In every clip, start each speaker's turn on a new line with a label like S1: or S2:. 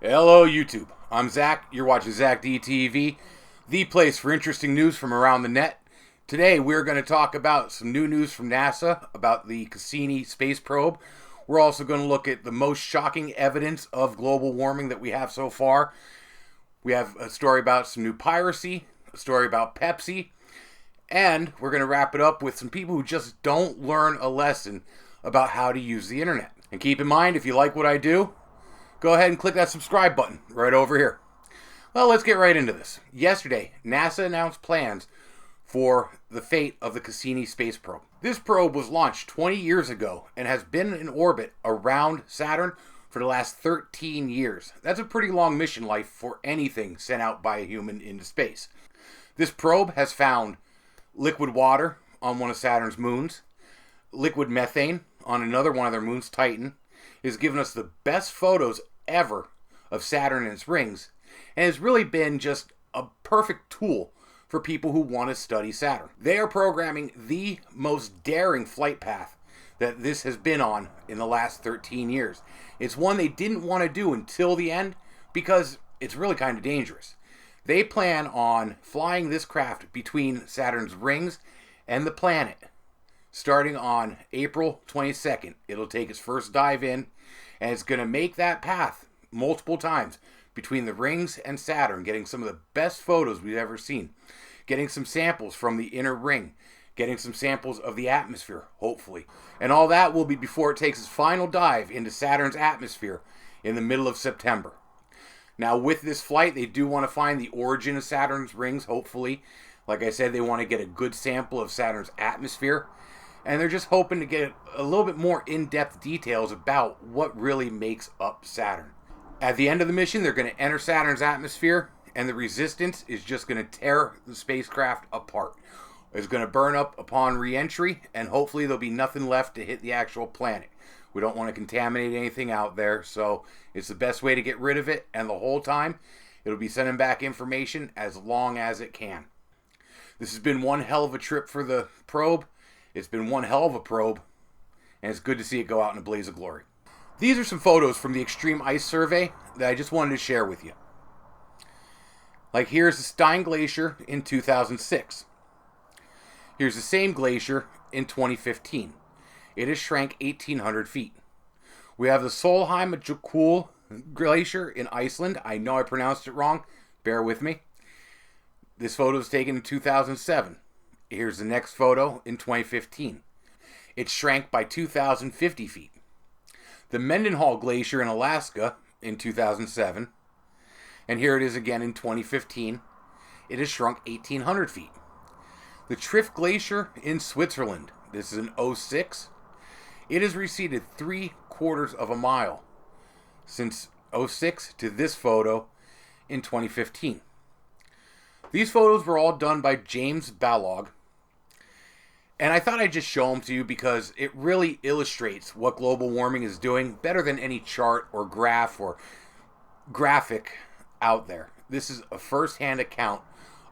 S1: Hello YouTube, I'm Zach, you're watching ZakDTV, the place for interesting news from around the net. Today we're going to talk about some new news from NASA about the Cassini space probe. We're also going to look at the most shocking evidence of global warming that we have so far. We have a story about some new piracy, a story about Pepsi, and we're going to wrap it up with some people who just don't learn a lesson about how to use the internet. And keep in mind, if you like what I do, go ahead and click that subscribe button right over here. Well, let's get right into this. Yesterday, NASA announced plans for the fate of the Cassini space probe. This probe was launched 20 years ago and has been in orbit around Saturn for the last 13 years. That's a pretty long mission life for anything sent out by a human into space. This probe has found liquid water on one of Saturn's moons, liquid methane on another one of their moons, Titan. Has given us the best photos ever of Saturn and its rings, and has really been just a perfect tool for people who want to study Saturn. They are programming the most daring flight path that this has been on in the last 13 years. It's one they didn't want to do until the end because it's really kind of dangerous. They plan on flying this craft between Saturn's rings and the planet starting on April 22nd. It'll take its first dive in, and it's going to make that path multiple times between the rings and Saturn, getting some of the best photos we've ever seen, getting some samples from the inner ring, getting some samples of the atmosphere, hopefully. And all that will be before it takes its final dive into Saturn's atmosphere in the middle of September. Now, with this flight, they do want to find the origin of Saturn's rings, hopefully. Like I said, they want to get a good sample of Saturn's atmosphere. And they're just hoping to get a little bit more in-depth details about what really makes up Saturn. At the end of the mission, they're going to enter Saturn's atmosphere, and the resistance is just going to tear the spacecraft apart. It's going to burn up upon re-entry, and hopefully there'll be nothing left to hit the actual planet. We don't want to contaminate anything out there, so it's the best way to get rid of it, and the whole time, it'll be sending back information as long as it can. This has been one hell of a trip for the probe. It's been one hell of a probe, and it's good to see it go out in a blaze of glory. These are some photos from the Extreme Ice Survey that I just wanted to share with you. Like here's the Stein Glacier in 2006. Here's the same glacier in 2015. It has shrank 1,800 feet. We have the solheimajokul glacier in Iceland. I know I pronounced it wrong. Bear with me. This photo was taken in 2007. Here's the next photo in 2015. It shrank by 2,050 feet. The Mendenhall Glacier in Alaska in 2007. And here it is again in 2015. It has shrunk 1,800 feet. The Trift Glacier in Switzerland. This is in 2006. It has receded 3/4 of a mile since 2006 to this photo in 2015. These photos were all done by James Balog. And I thought I'd just show them to you because it really illustrates what global warming is doing better than any chart or graph or graphic out there. This is a first-hand account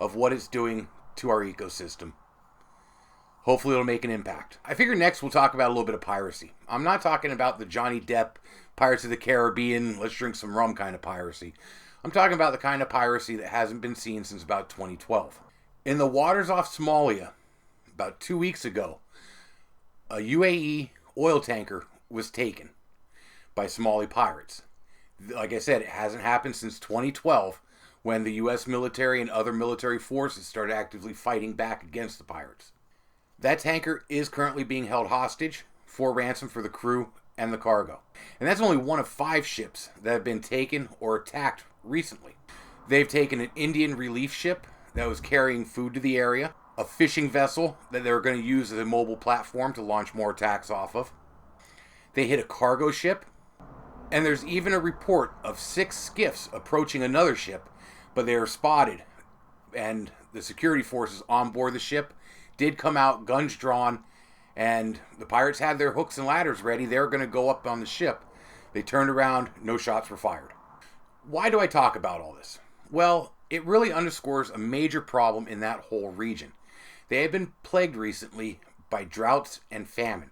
S1: of what it's doing to our ecosystem. Hopefully it'll make an impact. I figure next we'll talk about a little bit of piracy. I'm not talking about the Johnny Depp, Pirates of the Caribbean, let's drink some rum kind of piracy. I'm talking about the kind of piracy that hasn't been seen since about 2012. In the waters off Somalia, about 2 weeks ago, a UAE oil tanker was taken by Somali pirates. Like I said, it hasn't happened since 2012 when the U.S. military and other military forces started actively fighting back against the pirates. That tanker is currently being held hostage for ransom for the crew and the cargo. And that's only one of 5 ships that have been taken or attacked recently. They've taken an Indian relief ship that was carrying food to the area, a fishing vessel that they were going to use as a mobile platform to launch more attacks off of. They hit a cargo ship, and there's even a report of 6 skiffs approaching another ship, but they were spotted, and the security forces on board the ship did come out, guns drawn, and the pirates had their hooks and ladders ready. They were going to go up on the ship. They turned around, no shots were fired. Why do I talk about all this? Well, it really underscores a major problem in that whole region. They have been plagued recently by droughts and famine.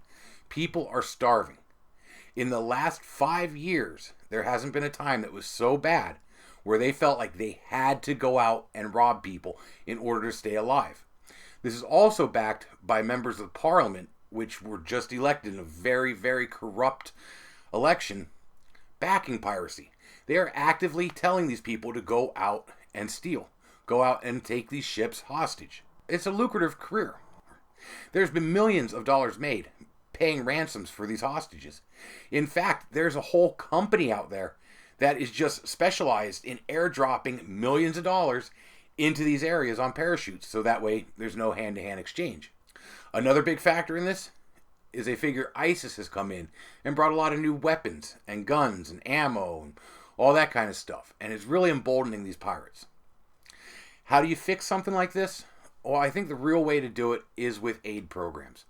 S1: People are starving. In the last 5 years, there hasn't been a time that was so bad where they felt like they had to go out and rob people in order to stay alive. This is also backed by members of Parliament, which were just elected in a very, very corrupt election, backing piracy. They are actively telling these people to go out and steal, go out and take these ships hostage. It's a lucrative career. There's been millions of dollars made paying ransoms for these hostages. In fact, there's a whole company out there that is just specialized in airdropping millions of dollars into these areas on parachutes, so that way there's no hand-to-hand exchange. Another big factor in this is they figure ISIS has come in and brought a lot of new weapons and guns and ammo and all that kind of stuff, and it's really emboldening these pirates. How do you fix something like this? Well, I think the real way to do it is with aid programs.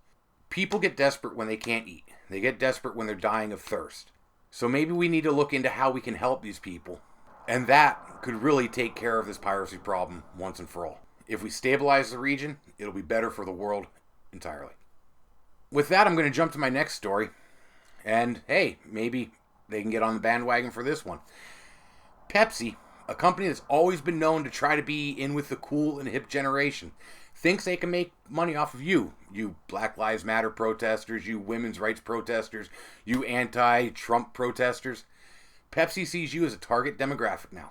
S1: People get desperate when they can't eat. They get desperate when they're dying of thirst. So maybe we need to look into how we can help these people. And that could really take care of this piracy problem once and for all. If we stabilize the region, it'll be better for the world entirely. With that, I'm going to jump to my next story. And hey, maybe they can get on the bandwagon for this one. Pepsi, a company that's always been known to try to be in with the cool and hip generation, thinks they can make money off of you Black Lives Matter protesters, you women's rights protesters, you anti-Trump protesters. Pepsi sees you as a target demographic now.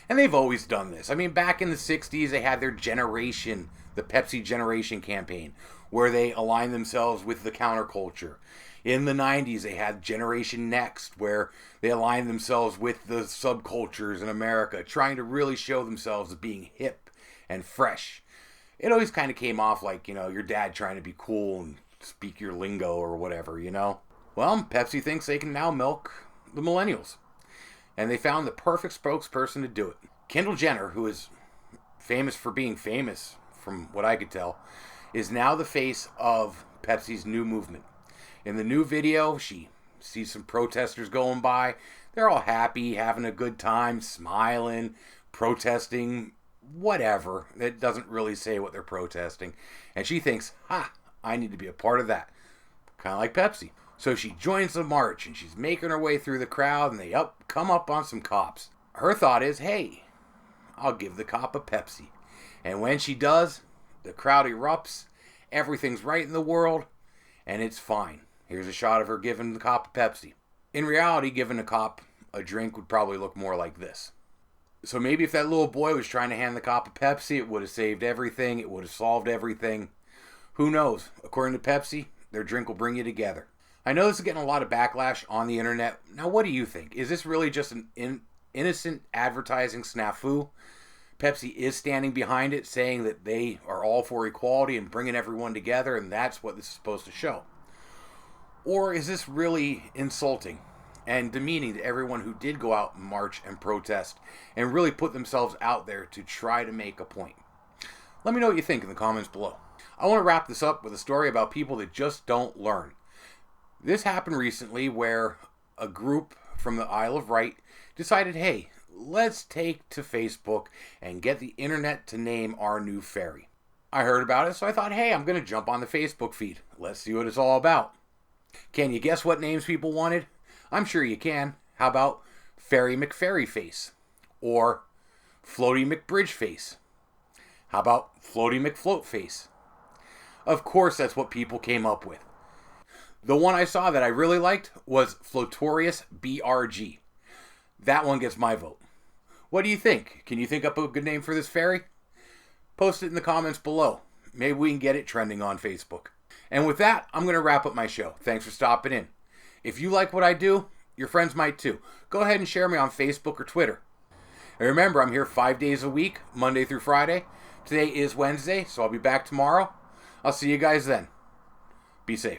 S1: And they've always done this. I mean, back in the 60s, they had their generation, the Pepsi Generation campaign, where they aligned themselves with the counterculture. In the 90s, they had Generation Next, where they aligned themselves with the subcultures in America, trying to really show themselves as being hip and fresh. It always kind of came off like, your dad trying to be cool and speak your lingo or whatever, Well, Pepsi thinks they can now milk the millennials. And they found the perfect spokesperson to do it. Kendall Jenner, who is famous for being famous, from what I could tell, is now the face of Pepsi's new movement. In the new video, she sees some protesters going by. They're all happy, having a good time, smiling, protesting, whatever. It doesn't really say what they're protesting. And she thinks, I need to be a part of that. Kind of like Pepsi. So she joins the march, and she's making her way through the crowd, and they come up on some cops. Her thought is, hey, I'll give the cop a Pepsi. And when she does, the crowd erupts, everything's right in the world, and it's fine. Here's a shot of her giving the cop a Pepsi. In reality, giving a cop a drink would probably look more like this. So maybe if that little boy was trying to hand the cop a Pepsi, it would have saved everything, it would have solved everything. Who knows? According to Pepsi, their drink will bring you together. I know this is getting a lot of backlash on the internet. Now, what do you think? Is this really just an innocent advertising snafu? Pepsi is standing behind it, saying that they are all for equality and bringing everyone together, and that's what this is supposed to show. Or is this really insulting and demeaning to everyone who did go out and march and protest and really put themselves out there to try to make a point? Let me know what you think in the comments below. I want to wrap this up with a story about people that just don't learn. This happened recently where a group from the Isle of Wight decided, hey, let's take to Facebook and get the internet to name our new ferry. I heard about it, so I thought, hey, I'm going to jump on the Facebook feed. Let's see what it's all about. Can you guess what names people wanted? I'm sure you can. How about Ferry McFerryface? Or Floaty McBridgeface? How about Floaty McFloatface? Of course, that's what people came up with. The one I saw that I really liked was Flotorious BRG. That one gets my vote. What do you think? Can you think up a good name for this ferry? Post it in the comments below. Maybe we can get it trending on Facebook. And with that, I'm going to wrap up my show. Thanks for stopping in. If you like what I do, your friends might too. Go ahead and share me on Facebook or Twitter. And remember, I'm here 5 days a week, Monday through Friday. Today is Wednesday, so I'll be back tomorrow. I'll see you guys then. Be safe.